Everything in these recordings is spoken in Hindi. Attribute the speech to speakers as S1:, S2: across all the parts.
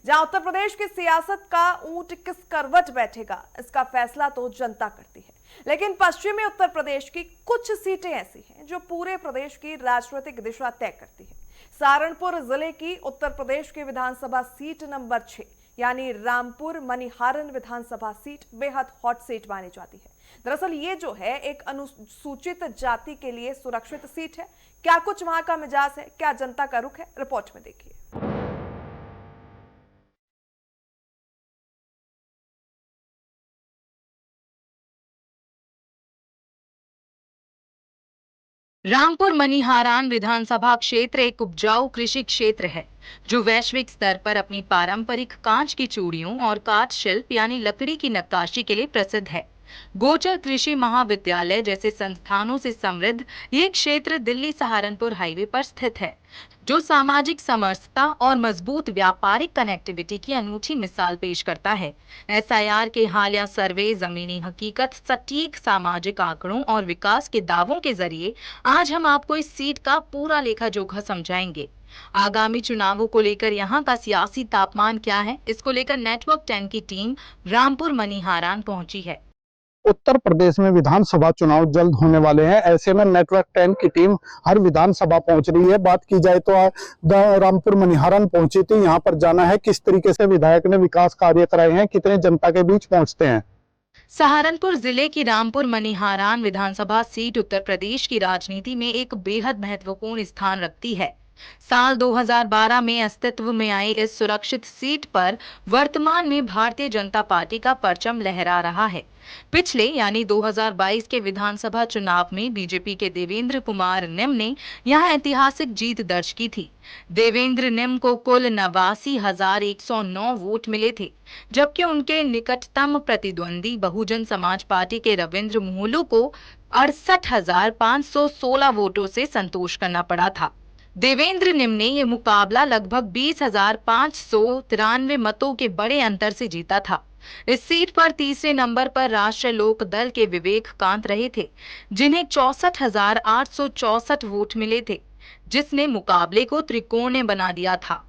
S1: जहां उत्तर प्रदेश की सियासत का ऊंट किस करवट बैठेगा, इसका फैसला तो जनता करती है। लेकिन पश्चिमी उत्तर प्रदेश की कुछ सीटें ऐसी हैं जो पूरे प्रदेश की राजनीतिक दिशा तय करती है। सहारनपुर जिले की उत्तर प्रदेश की विधानसभा सीट नंबर 6 यानी रामपुर मनिहारन विधानसभा सीट बेहद हॉट सीट मानी जाती है। दरअसल ये जो है एक अनुसूचित जाति के लिए सुरक्षित सीट है। क्या कुछ वहां का मिजाज है, क्या जनता का रुख है, रिपोर्ट में देखिए।
S2: रामपुर मनिहारान विधानसभा क्षेत्र एक उपजाऊ कृषि क्षेत्र है जो वैश्विक स्तर पर अपनी पारंपरिक कांच की चूड़ियों और काठ शिल्प यानी लकड़ी की नक्काशी के लिए प्रसिद्ध है। गोचर कृषि महाविद्यालय जैसे संस्थानों से समृद्ध ये क्षेत्र दिल्ली सहारनपुर हाईवे पर स्थित है, जो सामाजिक समरसता और मजबूत व्यापारिक कनेक्टिविटी की अनूठी मिसाल पेश करता है। एसआईआर के हालिया सर्वे जमीनी हकीकत, सटीक सामाजिक आंकड़ों और विकास के दावों के जरिए आज हम आपको इस सीट का पूरा लेखा जोखा समझाएंगे। आगामी चुनावों को लेकर यहाँ का सियासी तापमान क्या है, इसको लेकर नेटवर्क 10 की टीम रामपुर मनिहारान पहुंची है।
S3: उत्तर प्रदेश में विधानसभा चुनाव जल्द होने वाले हैं। ऐसे में नेटवर्क 10 की टीम हर विधानसभा पहुंच रही है। बात की जाए तो रामपुर मनिहारन पहुंची थी। यहाँ पर जाना है किस तरीके से विधायक ने विकास कार्य कराए हैं, कितने जनता के बीच पहुंचते हैं।
S2: सहारनपुर जिले की रामपुर मनिहारान विधानसभा सीट उत्तर प्रदेश की राजनीति में एक बेहद महत्वपूर्ण स्थान रखती है। साल 2012 में अस्तित्व में आई इस सुरक्षित सीट पर वर्तमान में भारतीय जनता पार्टी का परचम लहरा रहा है। पिछले यानी 2022 के विधानसभा चुनाव में बीजेपी के देवेंद्र कुमार निम ने यहां ऐतिहासिक जीत दर्ज की थी। देवेंद्र निम को कुल 89,109 वोट मिले थे, जबकि उनके निकटतम प्रतिद्वंदी बहुजन समाज पार्टी के रविंद्र मोहलू को 68,516 वोटों से संतोष करना पड़ा था। देवेंद्र निम ने यह मुकाबला लगभग 20,593 मतों के बड़े अंतर से जीता था। इस सीट पर तीसरे नंबर पर राष्ट्रीय लोक दल के विवेक कांत रहे थे, जिन्हें 64,864 वोट मिले थे, जिसने मुकाबले को त्रिकोणीय बना दिया था।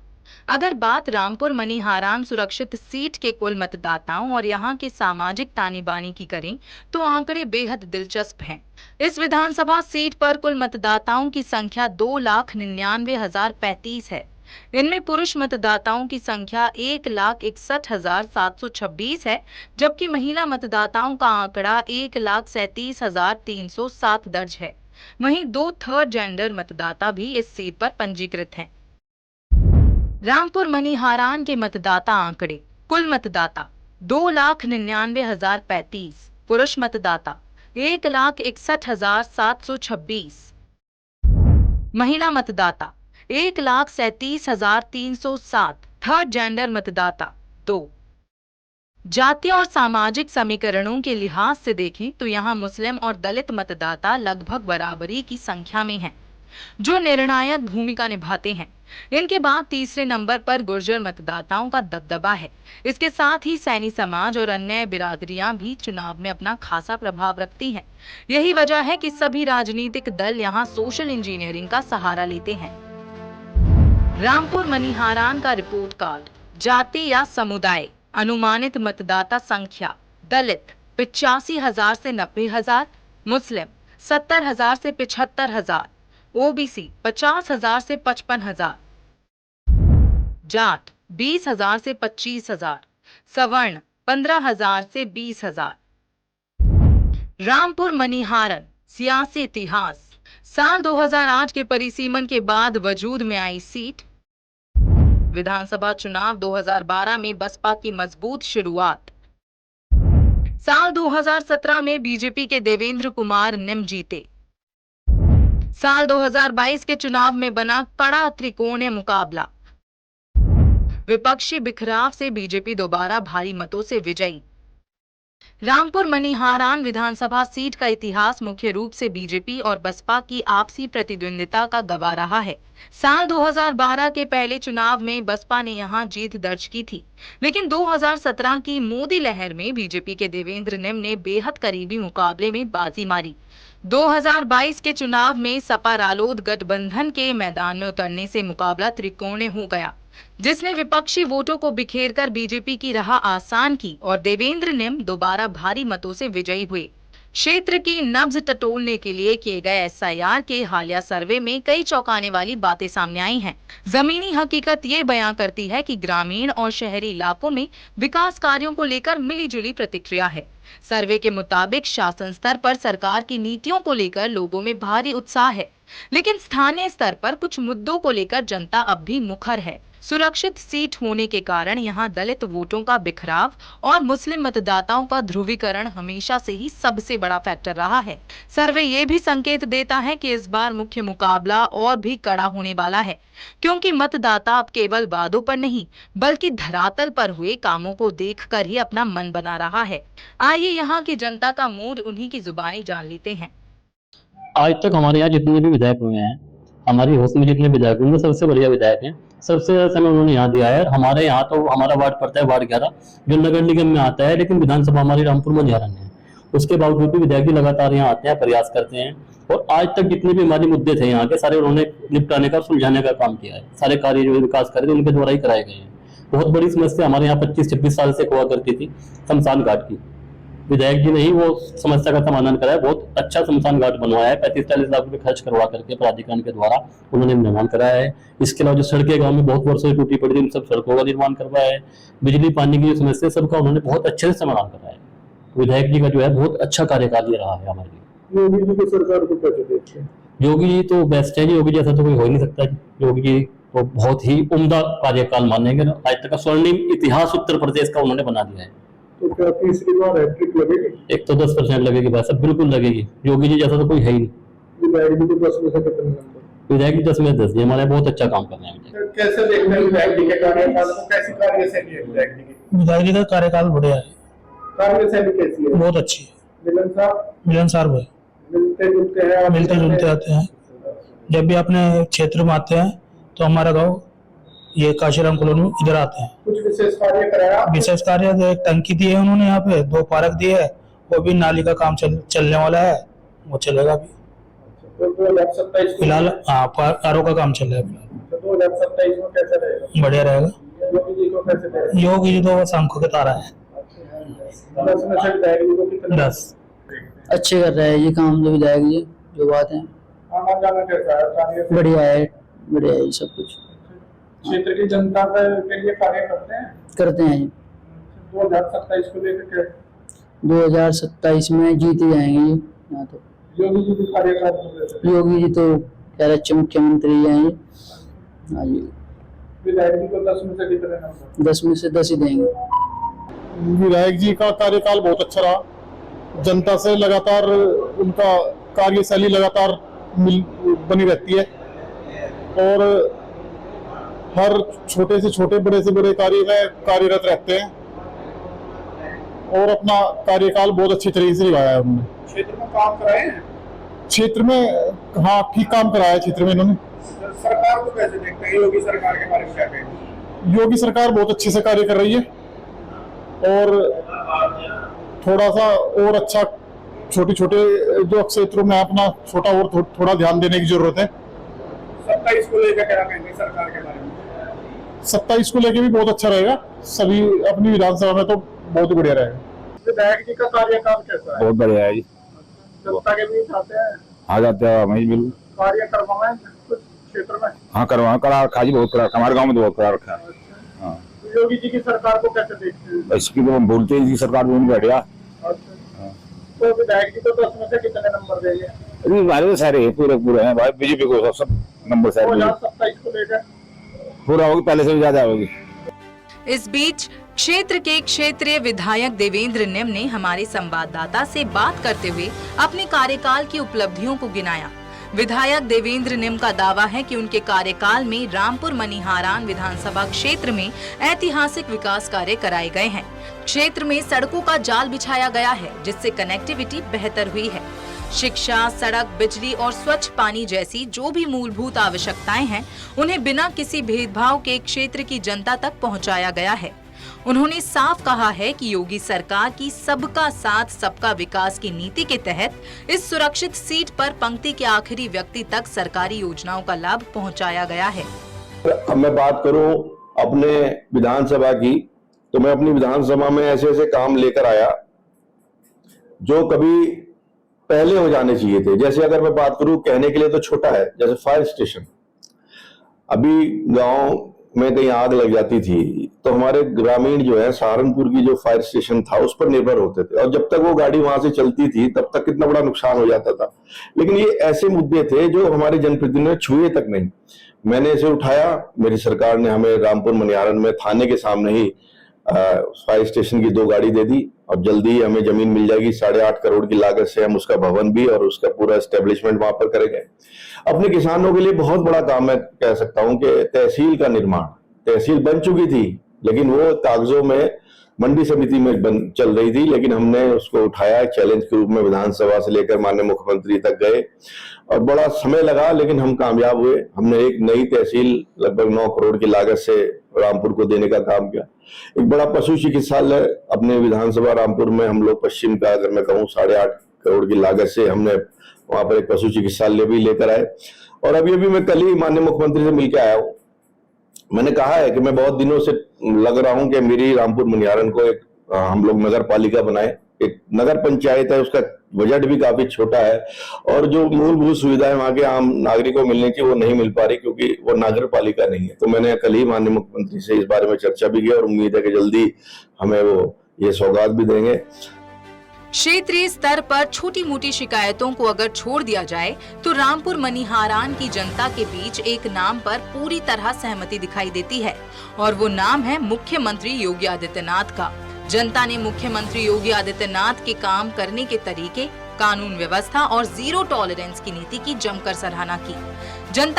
S2: अगर बात रामपुर मनिहारान सुरक्षित सीट के कुल मतदाताओं और यहाँ के सामाजिक तानी बानी की करें तो आंकड़े बेहद दिलचस्प हैं। इस विधानसभा सीट पर कुल मतदाताओं की संख्या 2,99,035 है। इनमें पुरुष मतदाताओं की संख्या 1,61,726 है, जबकि महिला मतदाताओं का आंकड़ा 1,37,307 दर्ज है। वहीं 2 थर्ड जेंडर मतदाता भी इस सीट पर पंजीकृत हैं। रामपुर मनिहारान के मतदाता आंकड़े। कुल मतदाता 2,99,035, पुरुष मतदाता 1,61,726, महिला मतदाता 1,37,307, थर्ड जेंडर मतदाता 2। जाति और सामाजिक समीकरणों के लिहाज से देखें तो यहाँ मुस्लिम और दलित मतदाता लगभग बराबरी की संख्या में हैं, जो निर्णायक भूमिका निभाते हैं। इनके बाद तीसरे नंबर पर गुर्जर मतदाताओं का दबदबा है। इसके साथ ही सैनी समाज और अन्य बिरादरियां भी चुनाव में अपना खासा प्रभाव रखती हैं। यही वजह है कि सभी राजनीतिक दल यहां सोशल इंजीनियरिंग का सहारा लेते हैं। रामपुर मनिहारान का रिपोर्ट कार्ड। जाति या समुदाय। अनुमानित मतदाता संख्या। दलित 85,000 से 90,000, मुस्लिम 70,000 से 75,000, ओबीसी 50,000 से 55,000, जाट 20,000 से 25,000, सवर्ण 15,000 से 20,000। रामपुर मनिहारन सियासी इतिहास। साल 2008 के परिसीमन के बाद वजूद में आई सीट। विधानसभा चुनाव 2012 में बसपा की मजबूत शुरुआत। साल 2017 में बीजेपी के देवेंद्र कुमार निम जीते। साल 2022 के चुनाव में बना कड़ा त्रिकोणीय मुकाबला। विपक्षी बिखराव से बीजेपी दोबारा भारी मतों से विजयी। रामपुर मनिहारान विधानसभा सीट का इतिहास मुख्य रूप से बीजेपी और बसपा की आपसी प्रतिद्वंदिता का गवाह रहा है। साल 2012 के पहले चुनाव में बसपा ने यहां जीत दर्ज की थी, लेकिन 2017 की मोदी लहर में बीजेपी के देवेंद्र निम ने बेहद करीबी मुकाबले में बाजी मारी। 2022 के चुनाव में सपा रालोद गठबंधन के मैदान में उतरने से मुकाबला त्रिकोणीय हो गया। जिसने विपक्षी वोटों को बिखेरकर बीजेपी की राह आसान की और देवेंद्र निम दोबारा भारी मतों से विजयी हुए। क्षेत्र की नब्ज टटोलने के लिए किए गए एसआईआर के हालिया सर्वे में कई चौंकाने वाली बातें सामने आई हैं। जमीनी हकीकत ये बयां करती है कि ग्रामीण और शहरी इलाकों में विकास कार्यों को लेकर मिलीजुली प्रतिक्रिया है। सर्वे के मुताबिक शासन स्तर पर सरकार की नीतियों को लेकर लोगों में भारी उत्साह है, लेकिन स्थानीय स्तर पर कुछ मुद्दों को लेकर जनता अब भी मुखर है। सुरक्षित सीट होने के कारण यहां दलित वोटों का बिखराव और मुस्लिम मतदाताओं का ध्रुवीकरण हमेशा से ही सबसे बड़ा फैक्टर रहा है। सर्वे ये भी संकेत देता है कि इस बार मुख्य मुकाबला और भी कड़ा होने वाला है, क्योंकि मतदाता अब केवल वादों पर नहीं बल्कि धरातल पर हुए कामों को देखकर ही अपना मन बना रहा है। आइए यहाँ की जनता का मूड उन्हीं की जुबानी जान लेते हैं।
S4: आज तक हमारे यहाँ जितने भी विधायक हुए हैं, हमारी होश में जितने विधायक हुए, सबसे बढ़िया विधायक हैं। सबसे ज्यादा समय उन्होंने यहाँ दिया है। हमारे यहाँ तो हमारा वार्ड पड़ता है वार्ड 11, जो नगर निगम में आता है, लेकिन विधानसभा हमारी रामपुर मनिहारन है। उसके बावजूद भी विधायक जी लगातार यहाँ आते हैं, प्रयास करते हैं, और आज तक जितने भी हमारे मुद्दे थे यहाँ के सारे उन्होंने निपटाने का, सुलझाने का काम किया है। सारे कार्य जो विकास कार्य उनके द्वारा ही कराए गए हैं। बहुत बड़ी समस्या हमारे यहाँ 25-26 साल से हुआ करती थी शमशान घाट की। विधायक जी ने ही वो समस्या का समाधान कराया। बहुत अच्छा शमशान घाट बनवाया है। 35-40 लाख रुपए खर्च करवा करके प्राधिकरण के द्वारा उन्होंने निर्माण कराया है। इसके अलावा जो सड़कें गांव में बहुत वर्षों से टूटी पड़ी थी, उन सब सड़कों का निर्माण करवाया है। बिजली पानी की जो समस्या सबका उन्होंने बहुत अच्छे से समाधान कराया है। विधायक जी का जो है बहुत अच्छा कार्यकाल ये रहा है हमारे लिए।
S3: योगी जी की सरकार को कैसे देखते हैं?
S4: योगी जी तो बेस्ट है जी। योगी जी ऐसा तो कोई हो ही नहीं सकता जी। योगी जी तो बहुत ही उम्दा कार्यकाल मानेंगे। आज तक का स्वर्णिम इतिहास उत्तर प्रदेश का उन्होंने बना दिया है।
S3: तो क्या तीसरी बार हैट्रिक लगेगी?
S4: एक तो 10% लगेगी, भाई साहब बिल्कुल लगेगी। योगी जी जैसा तो कोई है ही नहीं।
S3: विधायक जी को 10 में से कितने नंबर?
S4: विधायक जी 10 में 10 जी, हमारे बहुत अच्छा काम कर रहे हैं।
S3: कैसे देखते हैं विधायक जी के कार्यकाल को? कैसी कार्यशैली है विधायक जी की?
S5: विधायक जी का कार्यकाल बढ़िया है,
S3: कार्यशैली कैसी है?
S5: बहुत अच्छी है।
S3: मिलनसार
S5: भाई
S3: मिलते जुलते हैं,
S5: मिलते जुलते आते हैं। जब भी अपने क्षेत्र में आते हैं तो हमारा गांव ये काशीराम कॉलोनी इधर आते हैं।
S3: कुछ विशेष कार्य कराया?
S5: विशेष कार्य तो एक टंकी दी है उन्होंने, यहाँ पे 2 पार्क दिए है, वो भी नाली का काम चलने वाला है, वो चलेगा भी।
S3: तो 2027
S5: फिलहाल आरओ का काम चल रहा है फिलहाल।
S3: 2027 में कैसा रहेगा?
S5: बढ़िया रहेगा।
S3: योगी जी को कैसे रहेगा?
S5: योगी जी तो बस आंखों के तारा है।
S3: 10 में से विधायक जी को कितने?
S5: 10
S6: अच्छे कर रहे हैं ये काम जो विधायक जी, जो बात है
S3: आना जाना कैसा है?
S6: बढ़िया है, बढ़िया है सब कुछ।
S3: क्षेत्र की जनता के लिए कार्य करते हैं
S6: जी।
S3: 2027 को लेकर
S6: 2027 में जीत ही जाएंगे ये यहाँ तो।
S3: योगी जी भी कार्यकाल कर रहे थे।
S6: योगी जी तो कह रहे अच्छे मुख्यमंत्री हैं ये। हाँ जी,
S3: विधायक जी को 10 में से कितने नंबर?
S6: 10 में से 10 ही देंगे।
S3: विधायक जी का कार्यकाल बहुत अच्छा रहा। जनता से लगातार उनका कार्यशैली लगातार बनी रहती है, और हर छोटे से छोटे बड़े से बड़े कार्य में कार्यरत रहते हैं, और अपना कार्यकाल बहुत अच्छी तरीके से निभाया है उन्होंने। क्षेत्र में काम कराए हैं? क्षेत्र में हाँ ठीक काम कराया है क्षेत्र में इन्होंने। सरकार को कैसे देखते हैं? योगी सरकार के बारे में क्या कहेंगे? योगी सरकार बहुत अच्छे से कार्य कर रही है, और थोड़ा सा और अच्छा छोटे छोटे जो क्षेत्रों में अपना छोटा और थोड़ा ध्यान देने की जरूरत है। 27 को लेकर क्या कहेंगे सरकार के बारे में? 27 को लेकर भी बहुत अच्छा रहेगा। सभी अपनी विधानसभा में तो बहुत बढ़िया रहेगा। विधायक जी का कार्यकाल कैसा है?
S7: बहुत बढ़िया है जी।
S3: जनता के बीच आते हैं?
S7: आ जाते हैं वहीं बिल्कुल।
S3: कार्य करवाए कुछ क्षेत्र में?
S7: हाँ करवा करा रखा जी, बहुत करा, हमारे गांव में तो बहुत करा रखा है। हाँ।
S3: योगी जी की सरकार को कैसे देखते हैं?
S7: इसकी तो हम बोलते हैं जी सरकार में बढ़िया।
S3: तो विधायक जी को 10 में से कितने नंबर देंगे?
S7: अभी हमारे तो सारे पूरे हैं भाई, बीजेपी को सब नंबर सारे
S3: 2027 को लेकर
S7: पूरा होगी, पहले से भी ज्यादा होगी।
S2: इस बीच क्षेत्र के क्षेत्रीय विधायक देवेंद्र निम ने हमारे संवाददाता से बात करते हुए अपने कार्यकाल की उपलब्धियों को गिनाया। विधायक देवेंद्र निम का दावा है कि उनके कार्यकाल में रामपुर मनिहारान विधानसभा क्षेत्र में ऐतिहासिक विकास कार्य कराए गए हैं। क्षेत्र में सड़कों का जाल बिछाया गया है, जिससे कनेक्टिविटी बेहतर हुई है। शिक्षा, सड़क, बिजली और स्वच्छ पानी जैसी जो भी मूलभूत आवश्यकताएं हैं, उन्हें बिना किसी भेदभाव के क्षेत्र की जनता तक पहुंचाया गया है। उन्होंने साफ कहा है कि योगी सरकार की सबका साथ सबका विकास की नीति के तहत इस सुरक्षित सीट पर पंक्ति के आखिरी व्यक्ति तक सरकारी योजनाओं का लाभ पहुंचाया गया है।
S8: अब मैं बात करूं
S7: अपने विधानसभा की, तो मैं अपनी विधानसभा में ऐसे ऐसे काम लेकर आया जो कभी पहले हो जाने चाहिए थे। जैसे अगर मैं बात करूं, कहने के लिए तो छोटा है, जैसे फायर स्टेशन। अभी गांव में कहीं आग लग जाती थी तो हमारे ग्रामीण जो है सहारनपुर की जो फायर स्टेशन था उस पर निर्भर होते थे, और जब तक वो गाड़ी वहां से चलती थी तब तक कितना बड़ा नुकसान हो जाता था। लेकिन ये ऐसे मुद्दे थे जो हमारे जनप्रतिनिधियों ने छुए तक नहीं। मैंने इसे उठाया, मेरी सरकार ने हमें रामपुर मनिहारन में थाने के सामने ही फायर स्टेशन की 2 गाड़ी दे दी, और जल्दी ही हमें जमीन मिल जाएगी। 8.5 करोड़ की लागत से हम उसका भवन भी और उसका पूरा एस्टेब्लिशमेंट वहां पर करेंगे। अपने किसानों के लिए बहुत बड़ा काम मैं कह सकता हूं कि तहसील का निर्माण। तहसील बन चुकी थी लेकिन वो कागजों में मंडी समिति में चल रही थी, लेकिन हमने उसको उठाया चैलेंज के रूप में, विधानसभा से लेकर माननीय मुख्यमंत्री तक गए और बड़ा समय लगा, लेकिन हम कामयाब हुए। हमने एक नई तहसील लगभग 9 करोड़ की लागत से रामपुर को देने का काम किया। एक बड़ा पशु चिकित्सालय अपने विधानसभा रामपुर में हम लोग पश्चिम का, अगर मैं कहूँ 8.5 करोड़ की लागत से हमने वहां पर एक पशु चिकित्सालय भी लेकर आए। और अभी मैं कल ही माननीय मुख्यमंत्री से मिलकर आया हूँ। मैंने कहा है कि मैं बहुत दिनों से लग रहा हूं कि मेरी रामपुर मनिहारन को एक हम लोग नगर पालिका बनाए। एक नगर पंचायत है, उसका बजट भी काफी छोटा है और जो मूलभूत सुविधाएं वहां के आम नागरिकों को मिलनी चाहिए वो नहीं मिल पा रही क्योंकि वो नगर पालिका नहीं है। तो मैंने कल ही माननीय मुख्यमंत्री से इस बारे में चर्चा भी की और उम्मीद है कि जल्दी हमें वो ये सौगात भी देंगे।
S2: क्षेत्रीय स्तर पर छोटी मोटी शिकायतों को अगर छोड़ दिया जाए तो रामपुर मनिहारान की जनता के बीच एक नाम पर पूरी तरह सहमति दिखाई देती है और वो नाम है मुख्यमंत्री योगी आदित्यनाथ का। जनता ने मुख्यमंत्री योगी आदित्यनाथ के काम करने के तरीके, कानून व्यवस्था और जीरो टॉलरेंस की नीति की जमकर सराहना की। जनता